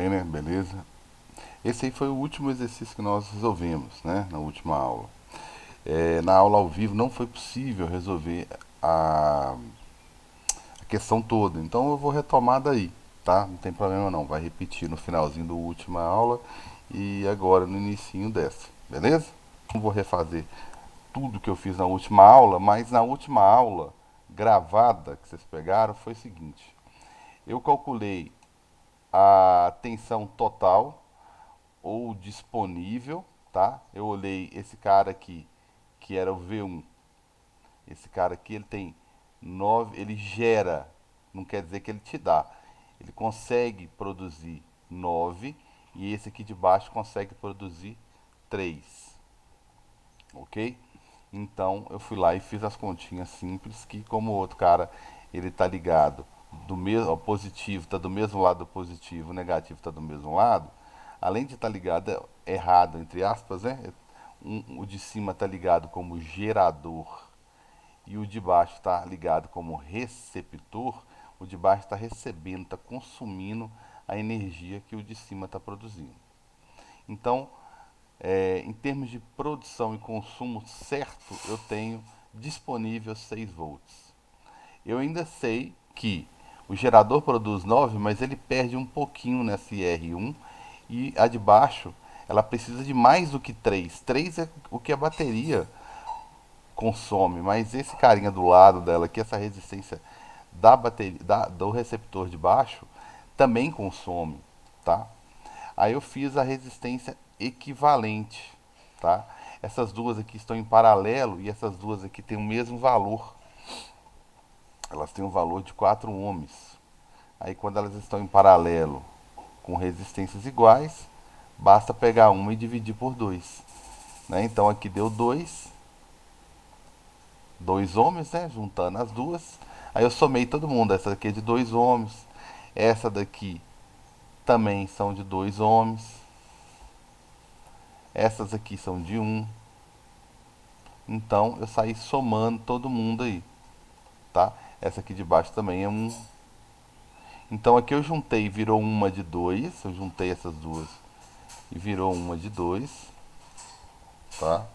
bem, né? Beleza? Esse aí foi o último exercício que nós resolvemos, né? Na última aula. Na aula ao vivo não foi possível resolver a questão toda, então eu vou retomar daí, tá? Não tem problema não, vai repetir no finalzinho da última aula e agora no inicinho dessa, beleza? Não vou refazer tudo que eu fiz na última aula, mas na última aula gravada que vocês pegaram foi o seguinte: eu calculei a tensão total ou disponível, tá? Eu olhei esse cara aqui, que era o V1. Esse cara aqui, ele tem 9, ele gera, não quer dizer que ele te dá. Ele consegue produzir 9 e esse aqui de baixo consegue produzir 3, ok? Então eu fui lá e fiz as continhas simples que como o outro cara, ele tá ligado do mesmo, ó, positivo tá do mesmo lado do positivo, o negativo tá do mesmo lado, além de estar ligado errado entre aspas, né? O de cima tá ligado como gerador e o de baixo está ligado como receptor, o de baixo está recebendo, está consumindo a energia que o de cima está produzindo. Então, em termos de produção e consumo certo, eu tenho disponível 6 volts. Eu ainda sei que o gerador produz 9, mas ele perde um pouquinho nessa IR1 e a de baixo ela precisa de mais do que 3. 3 é o que a bateria consome, mas esse carinha do lado dela aqui, essa resistência da bateria, do receptor de baixo, também consome, tá? Aí eu fiz a resistência equivalente, tá? Essas duas aqui estão em paralelo e essas duas aqui têm o mesmo valor. Elas têm um valor de 4 ohms. Aí quando elas estão em paralelo com resistências iguais, basta pegar uma e dividir por 2. Né? Então aqui deu 2 ohms, né? Juntando as duas. Aí eu somei todo mundo. Essa daqui é de 2 ohms. Essa daqui também são de 2 ohms. Essas aqui são de 1. Então eu saí somando todo mundo aí, tá? Essa aqui de baixo também é 1. Então aqui eu juntei, virou uma de 2. Eu juntei essas duas e virou uma de 2, tá?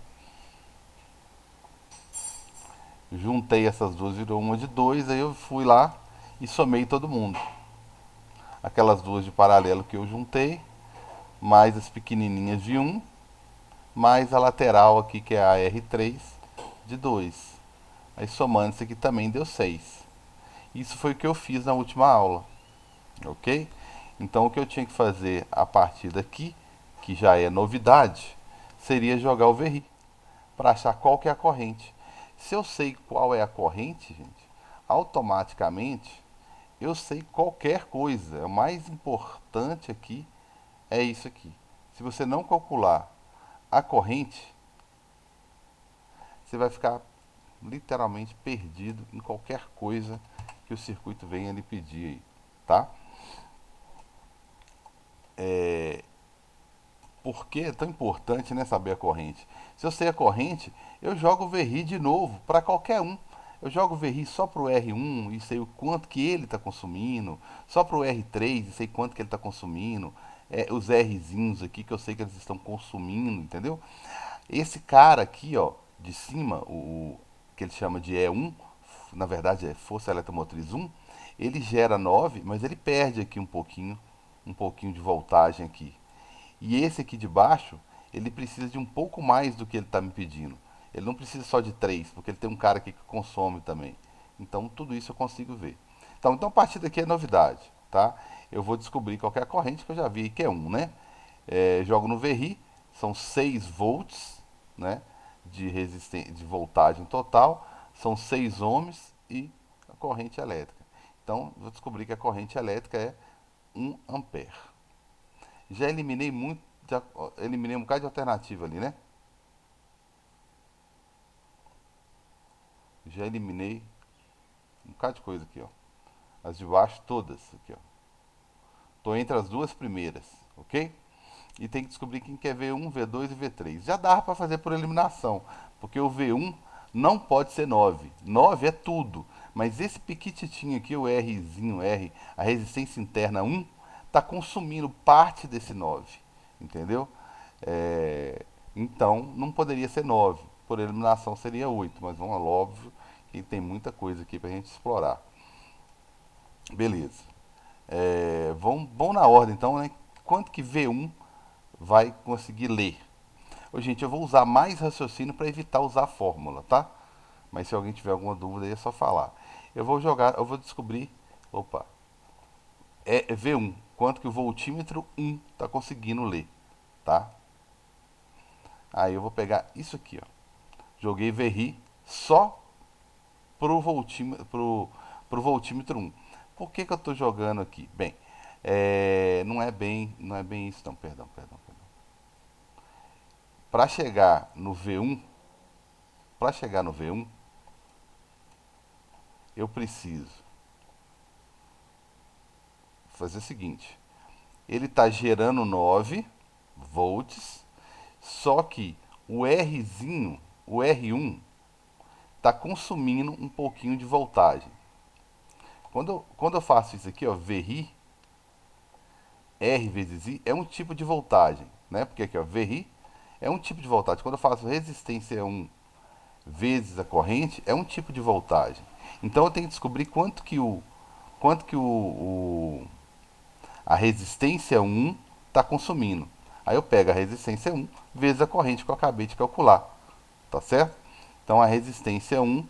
Juntei essas duas, virou uma de 2. Aí eu fui lá e somei todo mundo. Aquelas duas de paralelo que eu juntei, mais as pequenininhas de 1, mais a lateral aqui que é a R3 de 2. Aí somando isso aqui também deu 6. Isso foi o que eu fiz na última aula, ok? Então o que eu tinha que fazer a partir daqui, que já é novidade, seria jogar o VRI para achar qual que é a corrente. Se eu sei qual é a corrente, gente, automaticamente eu sei qualquer coisa. O mais importante aqui é isso aqui. Se você não calcular a corrente, você vai ficar literalmente perdido em qualquer coisa que o circuito venha lhe pedir aí, tá? Por que é tão importante, né, saber a corrente? Se eu sei a corrente, eu jogo o VRI de novo para qualquer um. Eu jogo o VRI só para o R1 e sei o quanto que ele está consumindo, só para o R3 e sei quanto que ele está consumindo, os Rzinhos aqui que eu sei que eles estão consumindo, entendeu? Esse cara aqui, ó, de cima, o que ele chama de E1, na verdade é força eletromotriz 1, ele gera 9, mas ele perde aqui um pouquinho de voltagem aqui. E esse aqui de baixo, ele precisa de um pouco mais do que ele está me pedindo. Ele não precisa só de 3, porque ele tem um cara aqui que consome também. Então tudo isso eu consigo ver. Então a partir daqui é novidade, tá? Eu vou descobrir qualquer corrente que eu já vi que é 1, né? Jogo no VRI, são 6 volts, né? De resistência, de voltagem total, são 6 ohms e a corrente elétrica. Então vou descobrir que a corrente elétrica é 1 ampere. Já eliminei muito, já eliminei um bocado de alternativa ali, né? Já eliminei um bocado de coisa aqui, ó. As de baixo todas aqui, ó. Tô entre as duas primeiras, ok? E tem que descobrir quem quer V1, V2 e V3. Já dá para fazer por eliminação, porque o V1 não pode ser 9. 9 é tudo, mas esse piquititinho aqui, o Rzinho R, a resistência interna 1, está consumindo parte desse 9, entendeu? É, então, não poderia ser 9. Por eliminação seria 8, mas vamos lá, óbvio que tem muita coisa aqui para a gente explorar. Beleza. Vamos na ordem então, né? Quanto que V1 vai conseguir ler? Ô, gente, eu vou usar mais raciocínio para evitar usar a fórmula, tá? Mas se alguém tiver alguma dúvida aí é só falar. Eu vou descobrir, opa, é V1, quanto que o voltímetro 1 está conseguindo ler, tá? Aí eu vou pegar isso aqui, ó. Joguei VRI só pro voltímetro 1. Por que, que eu estou jogando aqui? Bem, não é bem isso não, perdão. Para chegar no V1, para chegar no V1, eu preciso fazer o seguinte. Ele está gerando 9 volts, só que o Rzinho, o R1, está consumindo um pouquinho de voltagem. Quando eu faço isso aqui, ó, VRI, R vezes I, é um tipo de voltagem, né? Porque aqui, ó, VRI é um tipo de voltagem. Quando eu faço resistência 1 vezes a corrente, é um tipo de voltagem. Então eu tenho que descobrir quanto que a resistência 1 está consumindo. Aí eu pego a resistência 1 vezes a corrente que eu acabei de calcular, tá certo? Então a resistência 1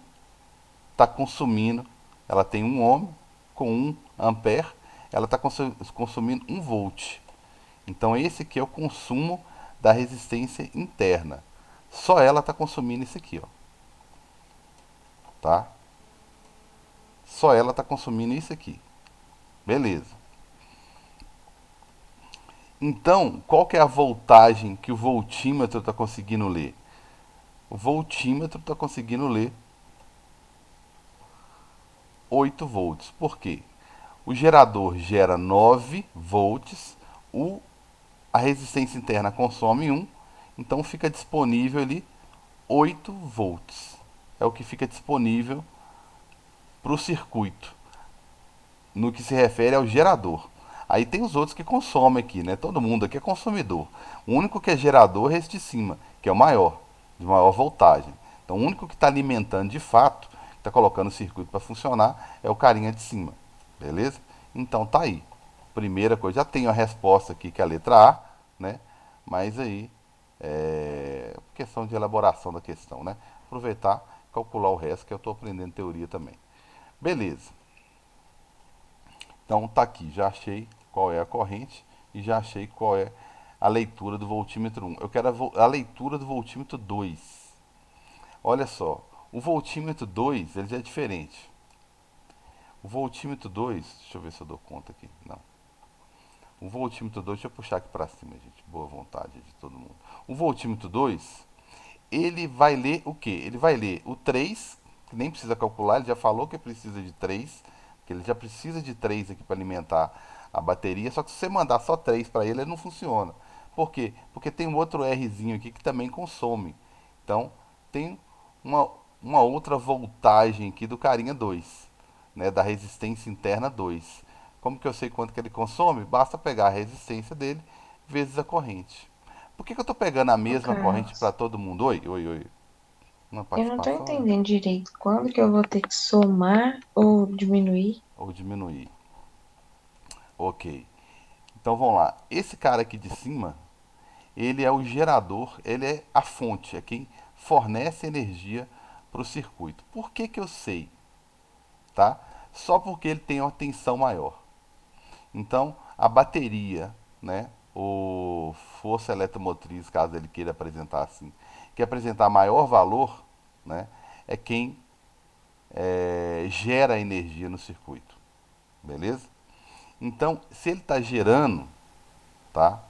está consumindo, ela tem 1 ohm com 1 ampere, ela está consumindo 1 volt. Então esse aqui é o consumo da resistência interna. Só ela está consumindo isso aqui, ó, tá? Só ela está consumindo isso aqui. Beleza. Então, qual que é a voltagem que o voltímetro está conseguindo ler? O voltímetro está conseguindo ler 8 volts. Por quê? O gerador gera 9 volts, a resistência interna consome 1, então fica disponível ali 8 volts. É o que fica disponível para o circuito, no que se refere ao gerador. Aí tem os outros que consomem aqui, né? Todo mundo aqui é consumidor. O único que é gerador é esse de cima, que é o maior, de maior voltagem. Então o único que está alimentando de fato, que está colocando o circuito para funcionar, é o carinha de cima. Beleza? Então tá aí. Primeira coisa, já tenho a resposta aqui, que é a letra A, né? Mas aí, questão de elaboração da questão, né? Aproveitar, calcular o resto, que eu estou aprendendo teoria também. Beleza. Então tá aqui, já achei qual é a corrente e já achei qual é a leitura do voltímetro 1. Eu quero a leitura do voltímetro 2. Olha só, o voltímetro 2 ele já é diferente. O voltímetro 2, deixa eu ver se eu dou conta aqui. Não. O voltímetro 2, deixa eu puxar aqui para cima, gente. Boa vontade de todo mundo. O voltímetro 2, ele vai ler o quê? Ele vai ler o 3, que nem precisa calcular, ele já falou que precisa de 3, que ele já precisa de 3 aqui para alimentar a bateria, só que se você mandar só 3 para ele, ele não funciona. Por quê? Porque tem um outro Rzinho aqui que também consome. Então, tem uma, uma outra voltagem aqui do carinha 2, né, da resistência interna 2. Como que eu sei quanto que ele consome? Basta pegar a resistência dele vezes a corrente. Por que, que eu estou pegando a Ô, mesma corrente para Carlos, todo mundo? Oi, oi, oi. Uma eu não tô participação, né? entendendo direito quando que eu vou ter que somar ou diminuir. Ou diminuir. Ok. Então vamos lá. Esse cara aqui de cima, ele é o gerador, ele é a fonte, é quem fornece energia para o circuito. Por que, que eu sei? Tá? Só porque ele tem uma tensão maior. Então, a bateria, né, ou força eletromotriz, caso ele queira apresentar assim, que apresentar maior valor, né, é quem gera energia no circuito, beleza? Então, se ele está gerando, tá?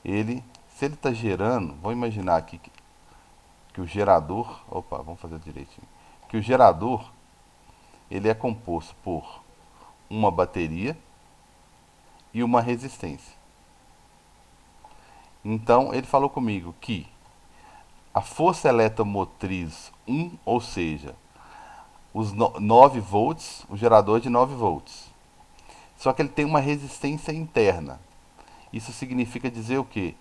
Se ele está gerando, vamos imaginar aqui que o gerador, opa, vamos fazer direitinho, que o gerador ele é composto por uma bateria e uma resistência. Então, ele falou comigo que a força eletromotriz 1, ou seja, os 9 volts, o gerador é de 9 volts. Só que ele tem uma resistência interna. Isso significa dizer o quê?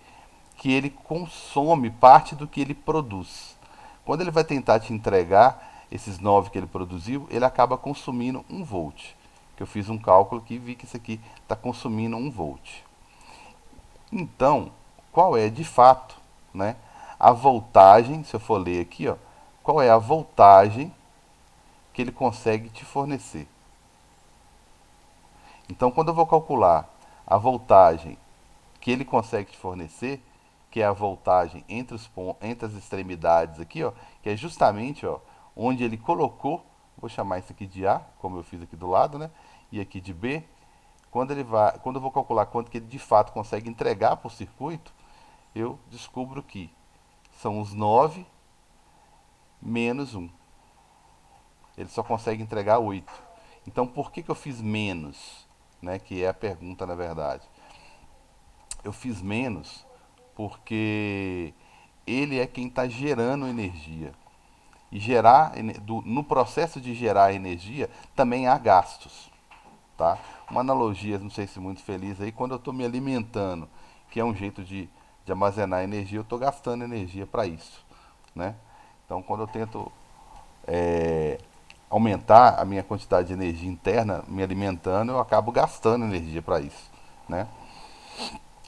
Que ele consome parte do que ele produz. Quando ele vai tentar te entregar esses 9 que ele produziu, ele acaba consumindo 1 volt. Que eu fiz um cálculo que vi que isso aqui está consumindo 1 volt. Então, qual é de fato, né, a voltagem, se eu for ler aqui, ó, qual é a voltagem que ele consegue te fornecer? Então, quando eu vou calcular a voltagem que ele consegue te fornecer, que é a voltagem entre as extremidades aqui, ó, que é justamente, ó, onde ele colocou, vou chamar isso aqui de A, como eu fiz aqui do lado, né? E aqui de B. Quando eu vou calcular quanto que ele de fato consegue entregar para o circuito, eu descubro que são os 9 menos 1. Ele só consegue entregar 8. Então, por que eu fiz menos? Né, que é a pergunta, na verdade. Eu fiz menos porque ele é quem está gerando energia. E no processo de gerar energia também há gastos. Tá? Uma analogia, não sei se muito feliz aí, quando eu estou me alimentando, que é um jeito de armazenar energia, eu estou gastando energia para isso. Né? Então, quando eu tento aumentar a minha quantidade de energia interna me alimentando, eu acabo gastando energia para isso. Né?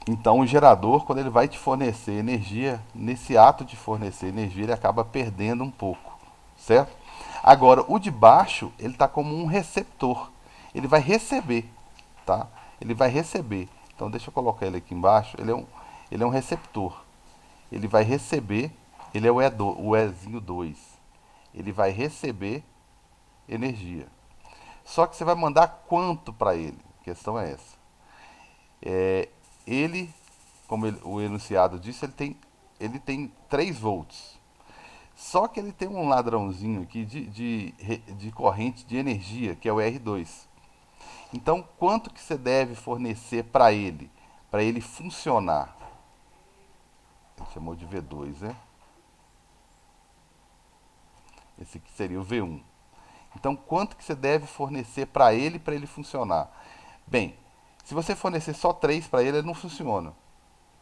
Então, o gerador, quando ele vai te fornecer energia, nesse ato de fornecer energia, ele acaba perdendo um pouco, certo? Agora, o de baixo, ele está como um receptor. Ele vai receber, tá? Ele vai receber. Então, deixa eu colocar ele aqui embaixo. Ele é um receptor. Ele vai receber, ele é o Ezinho 2. Ele vai receber energia. Só que você vai mandar quanto para ele? A questão é essa. Ele, como o enunciado disse, ele tem 3 volts. Só que ele tem um ladrãozinho aqui de corrente de energia, que é o R2. Então, quanto que você deve fornecer para ele funcionar? Ele chamou de V2, né? Esse aqui seria o V1. Então, quanto que você deve fornecer para ele funcionar? Bem, se você fornecer só 3 para ele não funciona,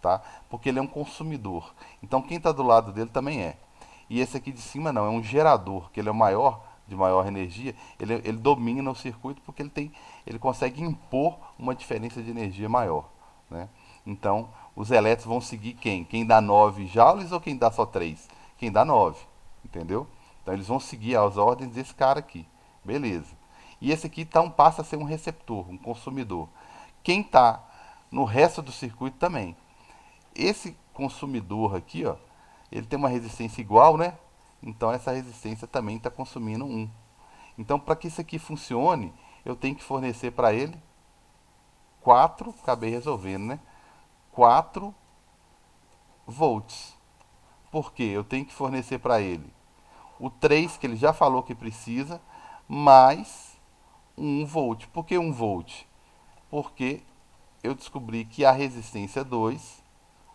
tá? Porque ele é um consumidor. Então, quem está do lado dele também é. E esse aqui de cima não, é um gerador, que ele é o maior, de maior energia, ele domina o circuito porque ele consegue impor uma diferença de energia maior. Né? Então, os elétrons vão seguir quem? Quem dá 9 joules ou quem dá só 3? Quem dá 9, entendeu? Então, eles vão seguir as ordens desse cara aqui. Beleza. E esse aqui então passa a ser um receptor, um consumidor. Quem está no resto do circuito também. Esse consumidor aqui, ó, ele tem uma resistência igual, né? Então essa resistência também está consumindo 1. Então, para que isso aqui funcione, eu tenho que fornecer para ele 4, acabei resolvendo, né? 4 volts. Por quê? Eu tenho que fornecer para ele o 3 que ele já falou que precisa, mais 1 volt. Por que 1 volt? Porque eu descobri que a resistência 2,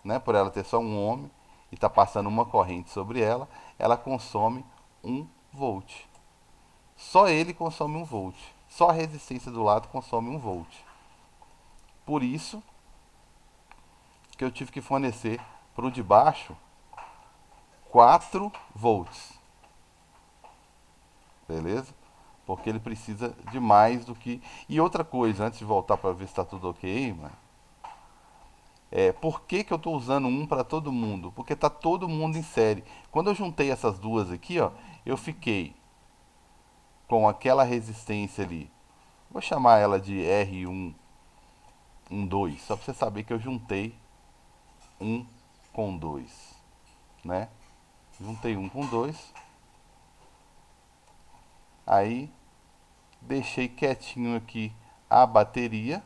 né, por ela ter só um ohm e está passando uma corrente sobre ela, ela consome 1 volt. Só ele consome 1 volt. Só a resistência do lado consome 1 volt. Por isso que eu tive que fornecer para o de baixo 4 volts. Beleza? Porque ele precisa de mais do que. E outra coisa, antes de voltar para ver se está tudo ok, mano, por que, que eu estou usando um para todo mundo? Porque está todo mundo em série. Quando eu juntei essas duas aqui, ó, eu fiquei com aquela resistência ali. Vou chamar ela de R1, 2, só para você saber que eu juntei um com 2, né? Juntei um com 2, aí deixei quietinho aqui a bateria,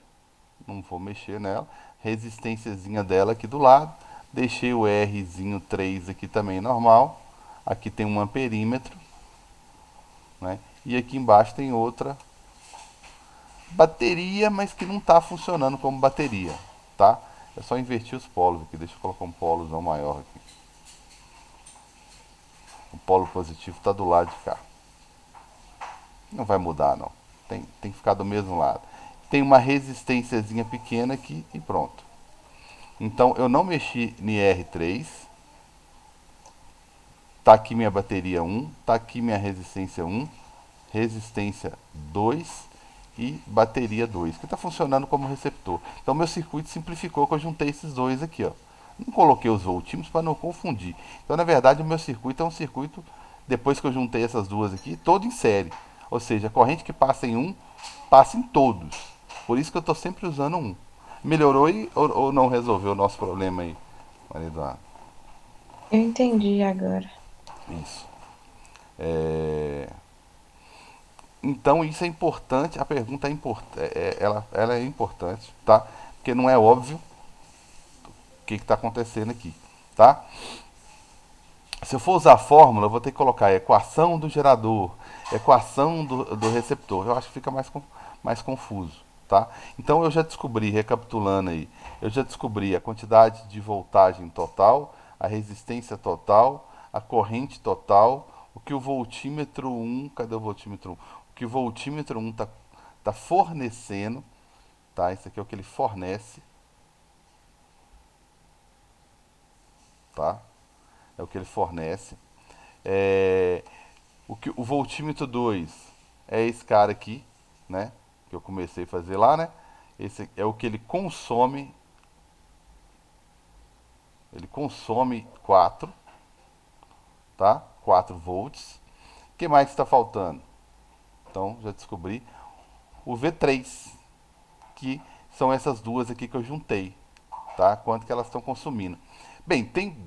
não vou mexer nela, resistênciazinha dela aqui do lado, deixei o Rzinho 3 aqui também normal, aqui tem um amperímetro, né? E aqui embaixo tem outra bateria, mas que não está funcionando como bateria, tá? É só inverter os polos aqui, deixa eu colocar um polozão maior aqui. O polo positivo está do lado de cá. Não vai mudar não, tem que ficar do mesmo lado. tem uma resistênciazinha pequena aqui e pronto. Então eu não mexi em R3. Tá aqui minha bateria 1, tá aqui minha resistência 1, resistência 2 e bateria 2, que está funcionando como receptor. Então meu circuito simplificou que eu juntei esses dois aqui, ó. Não coloquei os voltímetros para não confundir. Então na verdade o meu circuito é um circuito, depois que eu juntei essas duas aqui, todo em série. Ou seja, a corrente que passa em um, passa em todos. Por isso que eu estou sempre usando um. Melhorou aí ou não resolveu o nosso problema aí, Maria Eduarda? Eu entendi agora. Isso. Então isso é importante, a pergunta ela é importante, tá? Porque não é óbvio o que está acontecendo aqui, tá? Se eu for usar a fórmula, eu vou ter que colocar a equação do gerador, equação do receptor. Eu acho que fica mais confuso, tá? Então eu já descobri, recapitulando aí, eu já descobri a quantidade de voltagem total, a resistência total, a corrente total, o que o voltímetro 1, cadê o voltímetro 1? O que o voltímetro 1 tá fornecendo, tá? Isso aqui é o que ele fornece, tá? É o que ele fornece. É, o voltímetro 2 é esse cara aqui, né? Que eu comecei a fazer lá, né? Esse é o que ele consome. Ele consome 4, tá? 4 volts. O que mais está faltando? Então, já descobri. O V3, que são essas duas aqui que eu juntei, tá? Quanto que elas estão consumindo. Bem, tem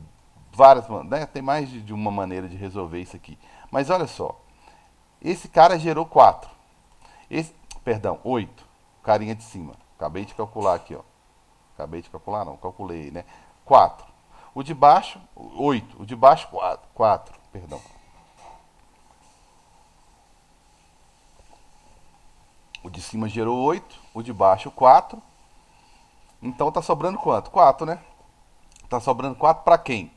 várias, né? Tem mais de uma maneira de resolver isso aqui. Mas olha só, esse cara gerou 4. Esse, perdão, 8. Carinha de cima. Acabei de calcular aqui, ó. Acabei de calcular, não, calculei, né? 4. O de baixo, 8. O de baixo, 4. 4, perdão. O de cima gerou 8. O de baixo, 4. Então tá sobrando quanto? 4, né? Tá sobrando 4 para quem?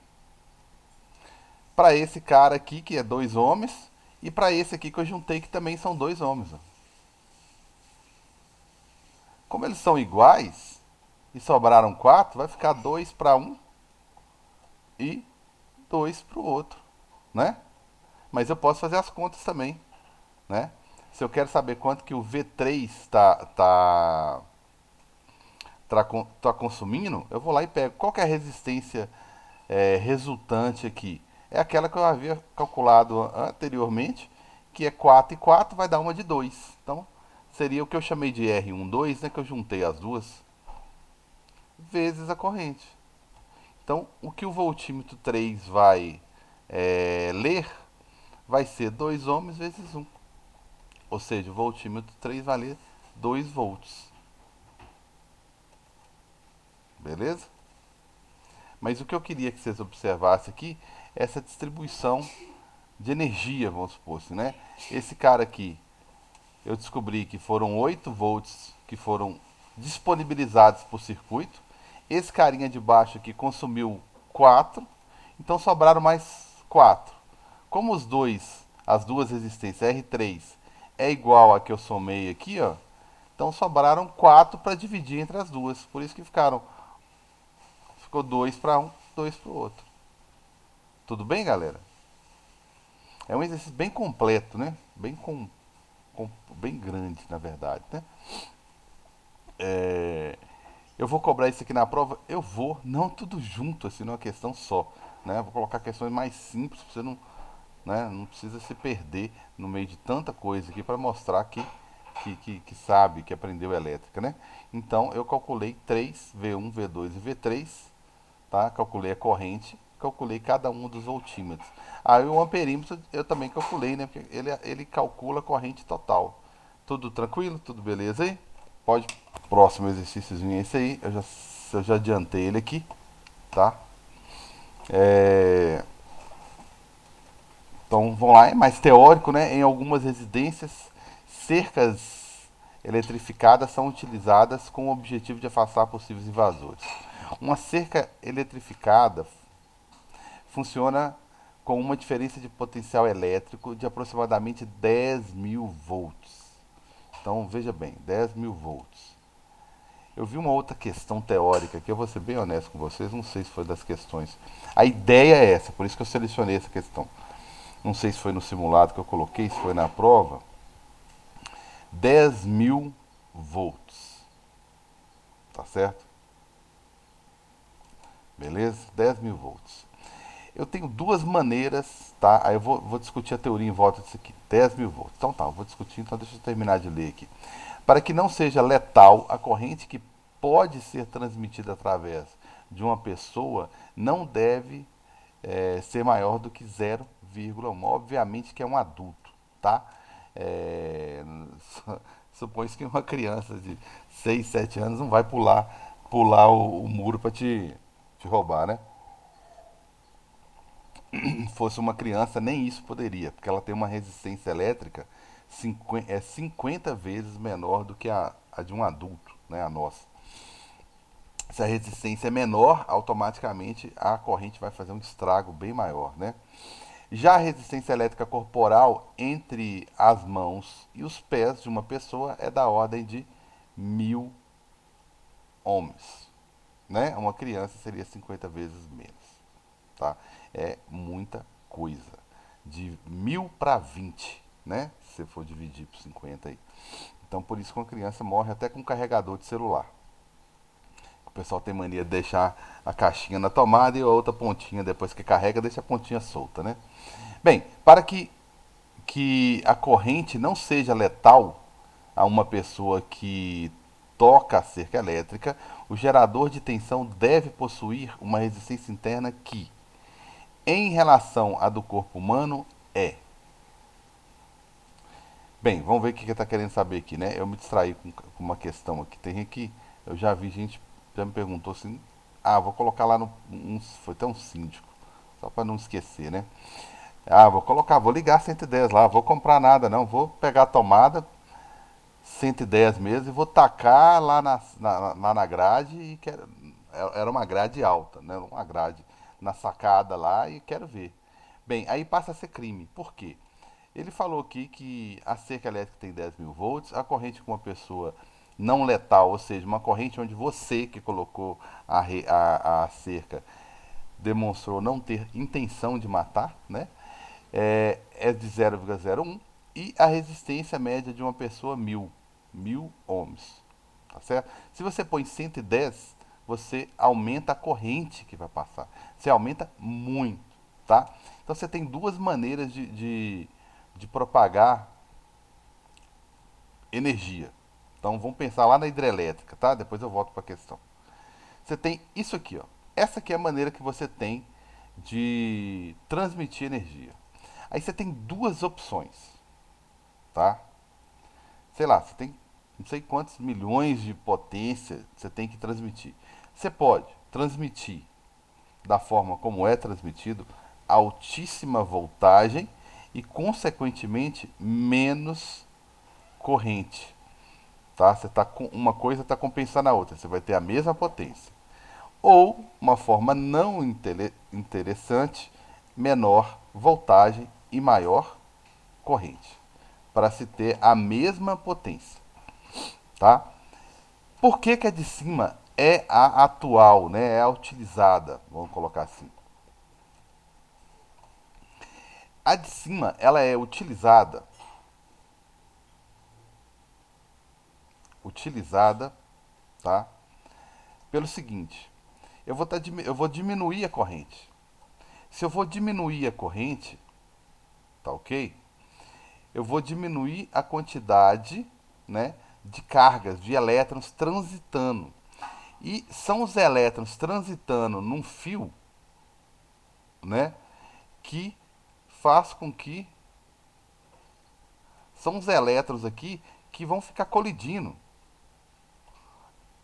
Para esse cara aqui, que é 2 ohms. E para esse aqui que eu juntei, que também são 2 ohms. Ó. Como eles são iguais e sobraram 4, vai ficar 2 para um e 2 para o outro, né? Mas eu posso fazer as contas também, né? Se eu quero saber quanto que o V3 tá consumindo, eu vou lá e pego. Qual que é a resistência resultante aqui? É aquela que eu havia calculado anteriormente, que é 4 e 4 vai dar uma de 2. Então, seria o que eu chamei de R12, né? Que eu juntei as duas, vezes a corrente. Então, o que o voltímetro 3 vai ler vai ser 2 ohms vezes um. Ou seja, o voltímetro 3 vai ler 2 volts. Beleza? Mas o que eu queria que vocês observassem aqui é essa distribuição de energia, vamos supor assim, né? Esse cara aqui, eu descobri que foram 8 volts que foram disponibilizados por circuito. Esse carinha de baixo aqui consumiu 4, então sobraram mais 4. Como as duas resistências R3 é igual a que eu somei aqui, ó, então sobraram 4 para dividir entre as duas. Por isso que ficou 2 para um, 2 para o outro. Tudo bem, galera? É um exercício bem completo, né? Bem grande, na verdade, né? É, eu vou cobrar isso aqui na prova? Eu vou, não tudo junto, assim, numa questão só, né? Vou colocar questões mais simples, pra você não, né? Não precisa se perder no meio de tanta coisa aqui para mostrar que sabe, que aprendeu elétrica, né? Então eu calculei 3 V1, V2 e V3, tá? Calculei a corrente, calculei cada um dos voltímetros. Aí o amperímetro eu também calculei, né? Porque ele calcula a corrente total. Tudo tranquilo? Tudo beleza aí? Pode. Próximo exercíciozinho é esse aí. Eu já adiantei ele aqui, tá? É, então vamos lá, é mais teórico, né? Em algumas residências, cercas eletrificadas são utilizadas com o objetivo de afastar possíveis invasores. Uma cerca eletrificada funciona com uma diferença de potencial elétrico de aproximadamente 10.000 volts. Então veja bem, 10.000 volts. Eu vi uma outra questão teórica que eu vou ser bem honesto com vocês, não sei se foi das questões. A ideia é essa, por isso que eu selecionei essa questão. Não sei se foi no simulado que eu coloquei, se foi na prova. 10.000 volts, tá certo? Beleza? 10.000 volts. Eu tenho duas maneiras, tá? Aí eu vou discutir a teoria em volta disso aqui. 10.000 volts. Então tá, eu vou discutir, então deixa eu terminar de ler aqui. Para que não seja letal, a corrente que pode ser transmitida através de uma pessoa não deve ser maior do que 0,1. Obviamente que é um adulto, tá? É, supõe-se que uma criança de 6, 7 anos não vai pular o muro para te roubar, né? Fosse uma criança, nem isso poderia, porque ela tem uma resistência elétrica 50 vezes menor do que a de um adulto, né, a nossa. Se a resistência é menor, automaticamente a corrente vai fazer um estrago bem maior, né? Já a resistência elétrica corporal entre as mãos e os pés de uma pessoa é da ordem de 1.000 ohms, né? Uma criança seria 50 vezes menos, tá? É muita coisa. De 1.000 para 20, né? Se você for dividir por 50 aí. Então, por isso que uma criança morre até com um carregador de celular. O pessoal tem mania de deixar a caixinha na tomada e a outra pontinha, depois que carrega, deixa a pontinha solta, né? Bem, para que a corrente não seja letal a uma pessoa que toca a cerca elétrica, o gerador de tensão deve possuir uma resistência interna que, em relação à do corpo humano, é. Bem, vamos ver o que ele está querendo saber aqui, né? Eu me distraí com uma questão aqui. Tem aqui, eu já vi gente, já me perguntou assim, vou colocar lá no. Foi até um síndico, só para não esquecer, né? Vou ligar 110 lá, vou comprar nada não, vou pegar a tomada 110 mesmo e vou tacar lá na grade e quero. Era uma grade alta, né? Uma grade na sacada lá e quero ver. Bem, aí passa a ser crime. Por quê? Ele falou aqui que a cerca elétrica tem 10.000 volts, a corrente com uma pessoa não letal, ou seja, uma corrente onde você que colocou a cerca demonstrou não ter intenção de matar, né? É de 0,01 e a resistência média de uma pessoa 1.000 ohms, tá certo? Se você põe 110, você aumenta a corrente que vai passar. Você aumenta muito, tá? Então você tem duas maneiras de propagar energia. Então vamos pensar lá na hidrelétrica, tá? Depois eu volto para a questão. Você tem isso aqui, ó. Essa aqui é a maneira que você tem de transmitir energia. Aí você tem duas opções, tá? Sei lá, você tem não sei quantos milhões de potência você tem que transmitir. Você pode transmitir da forma como é transmitido, altíssima voltagem e, consequentemente, menos corrente. Tá? Uma coisa está compensando a outra. Você vai ter a mesma potência. Ou uma forma não interessante, menor voltagem e maior corrente, para se ter a mesma potência, tá? Por que a de cima é a atual, né? É a utilizada, vamos colocar assim. A de cima, ela é utilizada, tá? Pelo seguinte, eu vou diminuir a corrente. Se eu vou diminuir a corrente, tá ok? Eu vou diminuir a quantidade, né, de cargas, de elétrons transitando. E são os elétrons transitando num fio, né, que faz com que são os elétrons aqui que vão ficar colidindo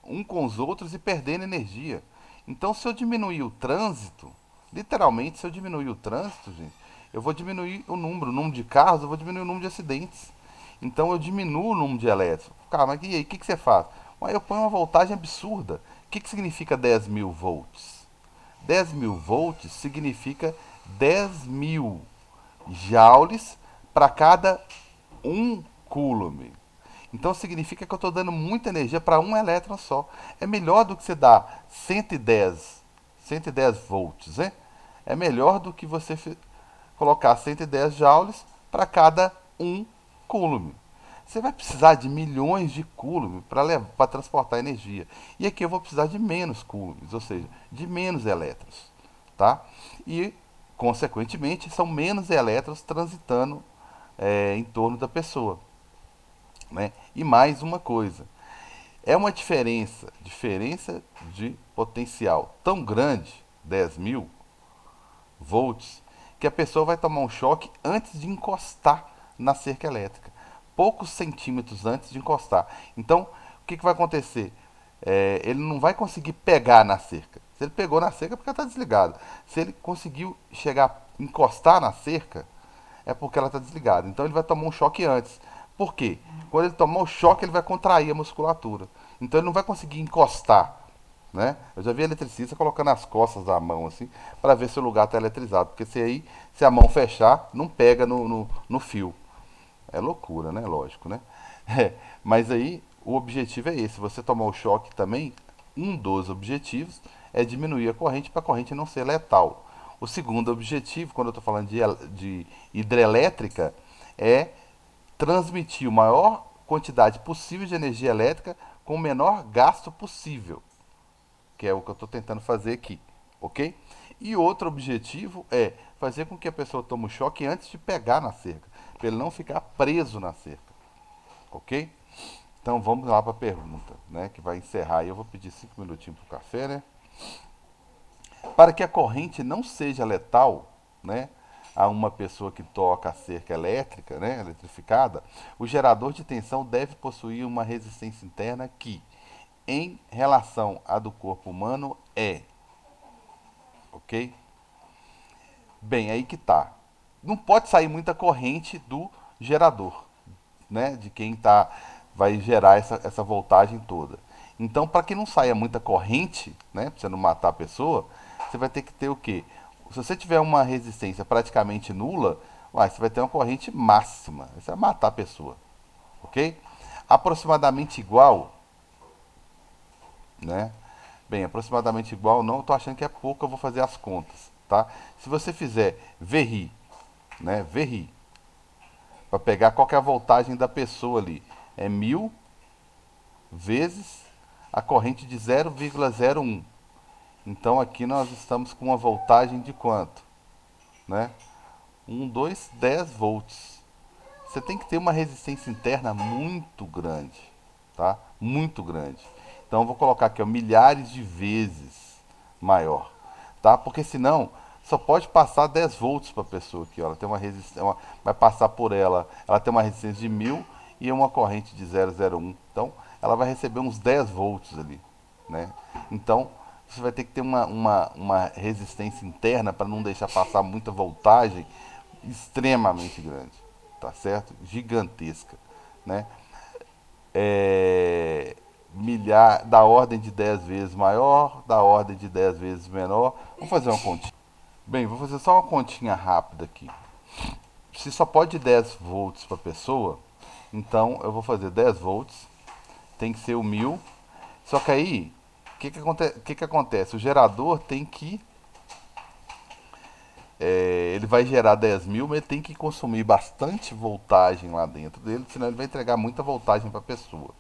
um com os outros e perdendo energia. Então, se eu diminuir o trânsito, literalmente, se eu diminuir o trânsito, gente, eu vou diminuir o número de carros, eu vou diminuir o número de acidentes. Então, eu diminuo o número de elétrons. Cara, mas e aí, o que você faz? Mas eu ponho uma voltagem absurda. O que significa 10.000 volts? 10.000 volts significa 10.000 joules para cada 1 coulomb. Então significa que eu estou dando muita energia para um elétron só. É melhor do que você dar 110 volts, né? É melhor do que você colocar 110 joules para cada um coulomb. Você vai precisar de milhões de coulomb para transportar energia. E aqui eu vou precisar de menos coulombs, ou seja, de menos elétrons, tá? E, consequentemente, são menos elétrons transitando em torno da pessoa, né? E mais uma coisa, é uma diferença de potencial tão grande, 10.000 volts, que a pessoa vai tomar um choque antes de encostar na cerca elétrica, poucos centímetros antes de encostar. Então, o que vai acontecer? Ele não vai conseguir pegar na cerca. Se ele pegou na cerca, é porque ela está desligada. Se ele conseguiu chegar, encostar na cerca, é porque ela está desligada. Então ele vai tomar um choque antes. Por quê? Quando ele tomar o choque, ele vai contrair a musculatura. Então ele não vai conseguir encostar, né? Eu já vi eletricista colocando as costas da mão assim para ver se o lugar está eletrizado, porque se a mão fechar, não pega no fio. É loucura, né? Lógico, né? Mas aí o objetivo é esse. Você tomar o choque também, um dos objetivos é diminuir a corrente para a corrente não ser letal. O segundo objetivo, quando eu estou falando de hidrelétrica, é transmitir a maior quantidade possível de energia elétrica com o menor gasto possível, que é o que eu estou tentando fazer aqui, ok? E outro objetivo é fazer com que a pessoa tome o choque antes de pegar na cerca, para ele não ficar preso na cerca, ok? Então vamos lá para a pergunta, né, que vai encerrar. E eu vou pedir 5 minutinhos para o café, né? Para que a corrente não seja letal, né, a uma pessoa que toca a cerca elétrica, né, eletrificada, o gerador de tensão deve possuir uma resistência interna que, em relação à do corpo humano, ok? Bem, aí que tá. Não pode sair muita corrente do gerador, né? De quem vai gerar essa voltagem toda. Então, para que não saia muita corrente, né? Para você não matar a pessoa, você vai ter que ter o quê? Se você tiver uma resistência praticamente nula, você vai ter uma corrente máxima. Você vai matar a pessoa, ok? Aproximadamente igual, né? Bem, aproximadamente igual não, eu tô achando que é pouco, eu vou fazer as contas, tá? Se você fizer VRI, né? VRI, para pegar qual que é a voltagem da pessoa ali, é 1000 vezes a corrente de 0,01. Então aqui nós estamos com uma voltagem de quanto? Né? 1, 2, 10 volts. Você tem que ter uma resistência interna muito grande, tá? Muito grande. Então eu vou colocar aqui, ó, milhares de vezes maior, tá? Porque senão só pode passar 10 volts para a pessoa aqui, ó. Ela tem uma resistência, vai passar por ela tem uma resistência de 1000 e uma corrente de 0,01. Então ela vai receber uns 10 volts ali, né? Então você vai ter que ter uma resistência interna para não deixar passar muita voltagem extremamente grande, tá certo? Gigantesca, né? Da ordem de 10 vezes maior, da ordem de 10 vezes menor. Vamos fazer uma continha. Bem, vou fazer só uma continha rápida aqui. Se só pode 10 volts para pessoa, então eu vou fazer 10 volts, tem que ser o 1000. Só que aí, o que acontece? O gerador tem que ele vai gerar 10.000, mas ele tem que consumir bastante voltagem lá dentro dele, senão ele vai entregar muita voltagem para a pessoa.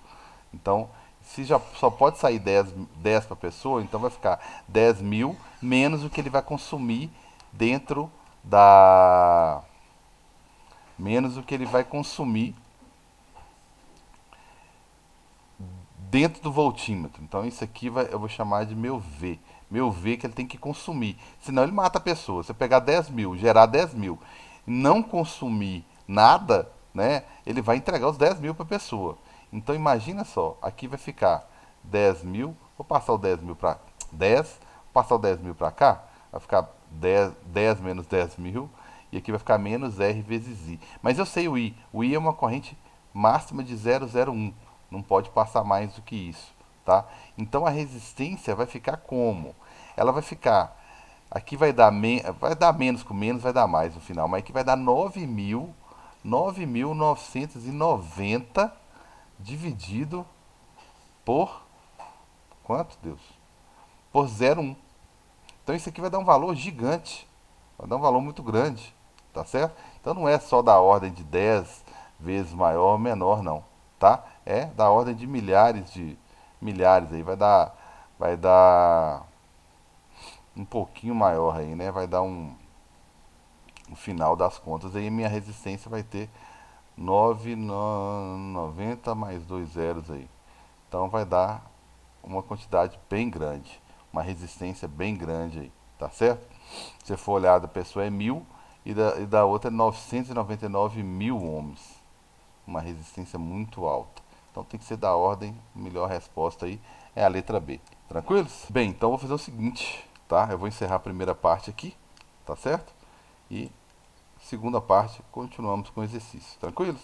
Então, se já só pode sair 10 para a pessoa, então vai ficar 10.000 menos o que ele vai consumir dentro da. Menos o que ele vai consumir dentro do voltímetro. Então isso aqui eu vou chamar de meu V. Meu V que ele tem que consumir. Senão ele mata a pessoa. Se eu pegar 10.000, gerar 10.000, não consumir nada, né? Ele vai entregar os 10.000 para a pessoa. Então imagina só, aqui vai ficar 10.000. Vou passar o 10.000 para 10. Vou passar o 10.000 para cá. Vai ficar 10 menos 10.000. E aqui vai ficar menos R vezes I. Mas eu sei o I. O I é uma corrente máxima de 0,01. Não pode passar mais do que isso, tá? Então a resistência vai ficar como? Ela vai ficar, aqui vai dar menos com menos, vai dar mais no final, mas aqui vai dar 9.990 dividido por quanto, Deus? Por 0,1. Então isso aqui vai dar um valor gigante, vai dar um valor muito grande, tá certo? Então não é só da ordem de 10 vezes maior ou menor, não, tá? É da ordem de milhares aí, vai dar um pouquinho maior aí, né? Vai dar no final das contas aí minha resistência vai ter 990 mais dois zeros aí. Então vai dar uma quantidade bem grande, uma resistência bem grande aí, tá certo? Se você for olhar, da pessoa é 1000 e da outra é 999 mil ohms, uma resistência muito alta. Então tem que ser da ordem, a melhor resposta aí é a letra B. Tranquilos? Bem, então eu vou fazer o seguinte, tá? Eu vou encerrar a primeira parte aqui, tá certo? E segunda parte continuamos com o exercício. Tranquilos?